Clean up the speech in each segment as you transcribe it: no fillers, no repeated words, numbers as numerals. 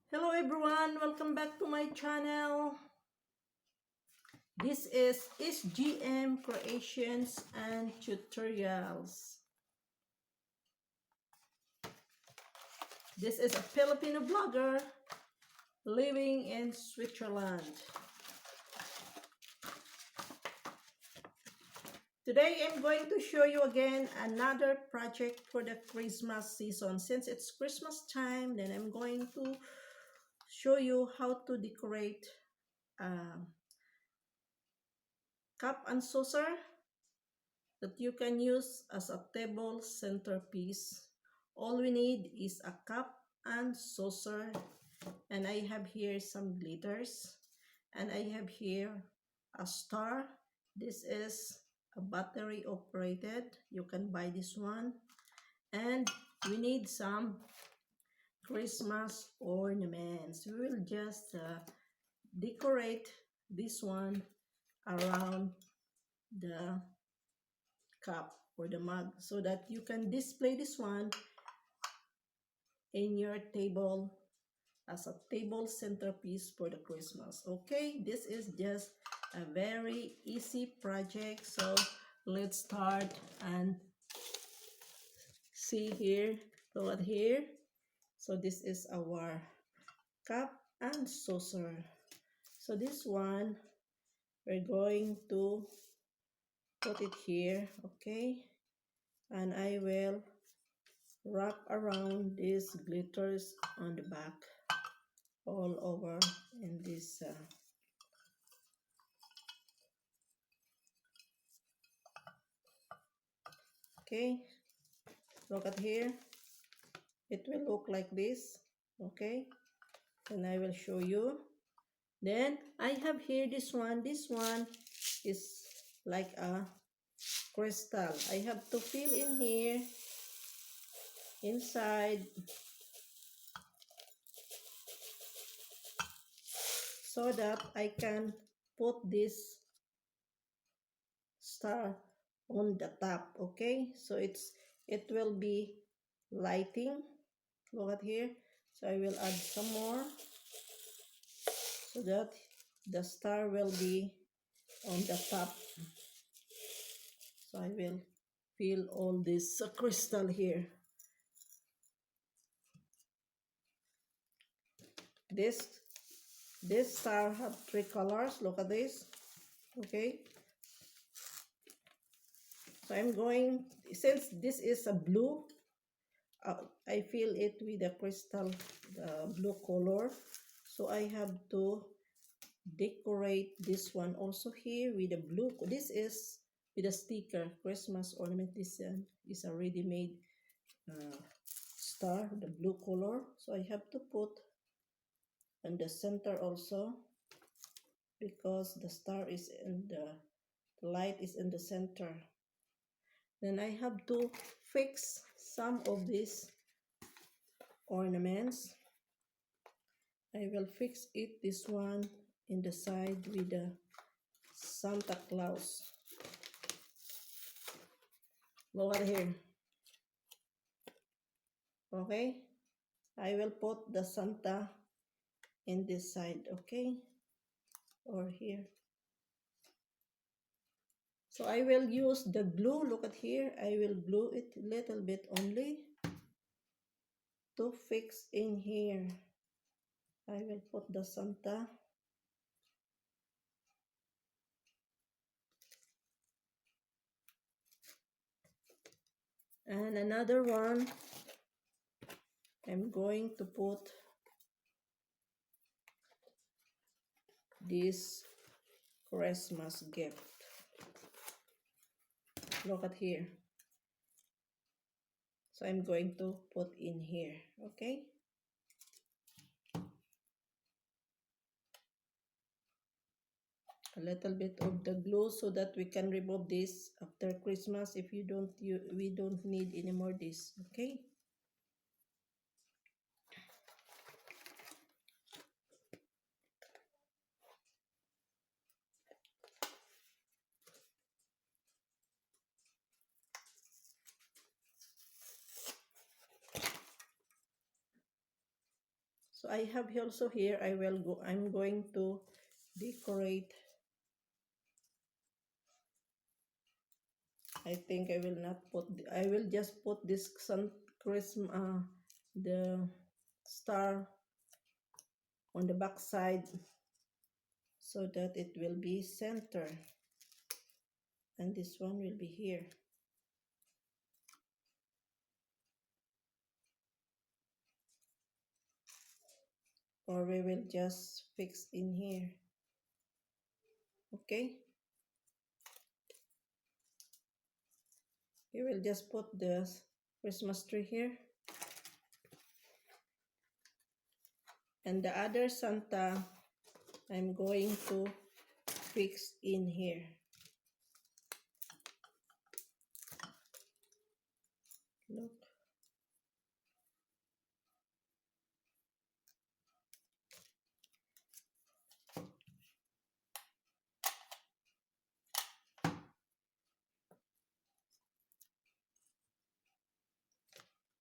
Hello everyone, welcome back to my channel. This is S.G.M Creations and Tutorials. This is a Filipino blogger living in Switzerland. Today I'm going to show you again another project for the Christmas season. Since it's Christmas time, then I'm going to show you how to decorate cup and saucer that you can use as a table centerpiece. All we need is a cup and saucer, and I have here some glitters, and I have here a star. This is a battery operated. You can buy this one. And we need some Christmas ornaments. We will just decorate this one around the cup or the mug so that you can display this one in your table as a table centerpiece for the Christmas. Okay, this is just a very easy project, so let's start and see here. Look at here. So this is our cup and saucer. So this one we're going to put it here, okay, and I will wrap around these glitters on the back all over in this okay, look at here, it will look like this. Okay, and I will show you. Then I have here this one is like a crystal. I have to fill in here inside so that I can put this star on the top. Okay, so it will be lighting. Look at here. So I will add some more so that the star will be on the top. So I will fill all this crystal here. This star have three colors. Look at this. Okay, so I'm going, since this is a blue, I fill it with the crystal blue color. So I have to decorate this one also here with a blue. This is with a sticker, Christmas ornament. This is a ready-made star, the blue color. So I have to put in the center also because the star is in the light is in the center. Then I have to fix some of these ornaments. I will fix it, this one in the side with the Santa Claus. Look at here. Okay, I will put the Santa in this side, okay, or here. So I will use the glue. Look at here, I will glue it a little bit only to fix in here. I will put the Santa. And another one, I'm going to put this Christmas gift. Look at here. So I'm going to put in here, okay? A little bit of the glue so that we can remove this after Christmas if we don't need any more this, okay? So I have also here, I'm going to decorate. I think I will not put, I will just put this Christmas, the star on the back side so that it will be center. And this one will be here. Or we will just fix in here. Okay. We will just put the Christmas tree here. And the other Santa, I'm going to fix in here. Look.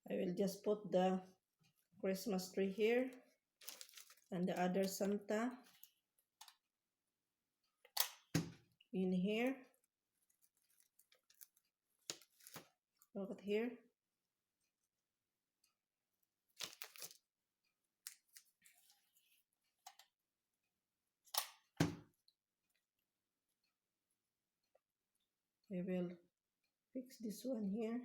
I will just put the Christmas tree here and the other Santa in here. Look at here. I will fix this one here.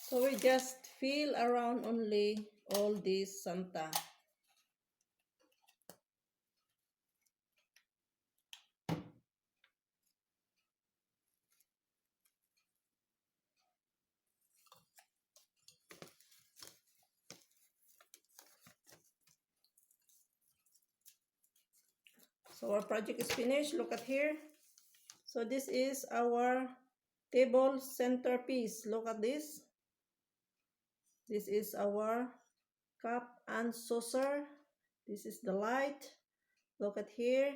So we just fill around only all this Santa. So our project is finished. Look at here. So this is our table centerpiece. Look at this. This is our cup and saucer. This is the light. Look at here.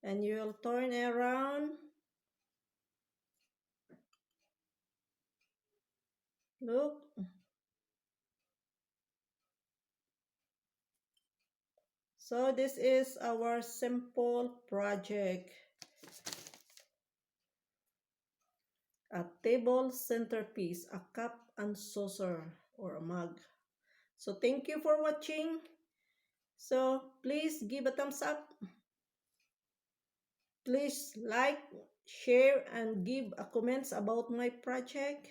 And you will turn around. Look. So this is our simple project. A table centerpiece, a cup and saucer or a mug. So thank you for watching. So please give a thumbs up. Please like, share, and give a comments about my project.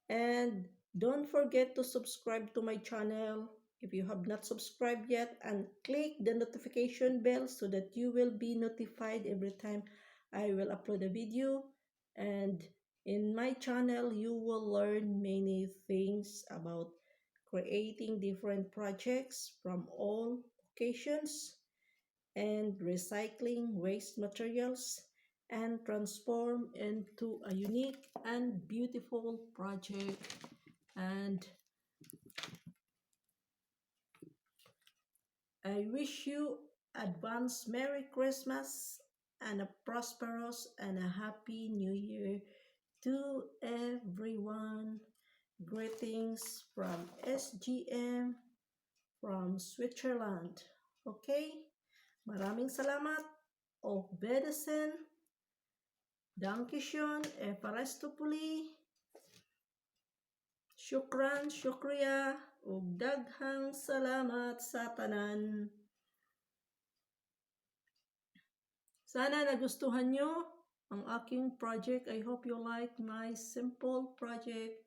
And don't forget to subscribe to my channel if you have not subscribed yet, and click the notification bell so that you will be notified every time I will upload a video. And in my channel, you will learn many things about creating different projects from all occasions and recycling waste materials and transform into a unique and beautiful project. And I wish you advance Merry Christmas and a prosperous and a happy New Year to everyone. Greetings from S.G.M from Switzerland. Okay? Maraming salamat. Auf Wiedersehen. Dankeschön. Eparestopoli. Shukran, shukriya, ug daghang salamat sa tanan. Sana nagustuhan nyo ang aking project. I hope you like my simple project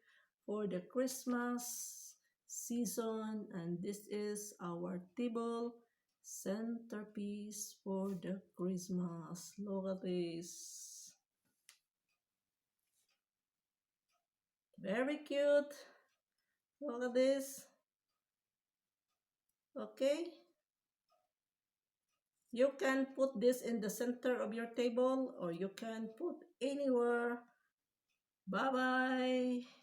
for the Christmas season. And this is our table centerpiece for the Christmas. Look at this. Very cute. Look at this. Okay. You can put this in the center of your table or you can put anywhere. Bye bye.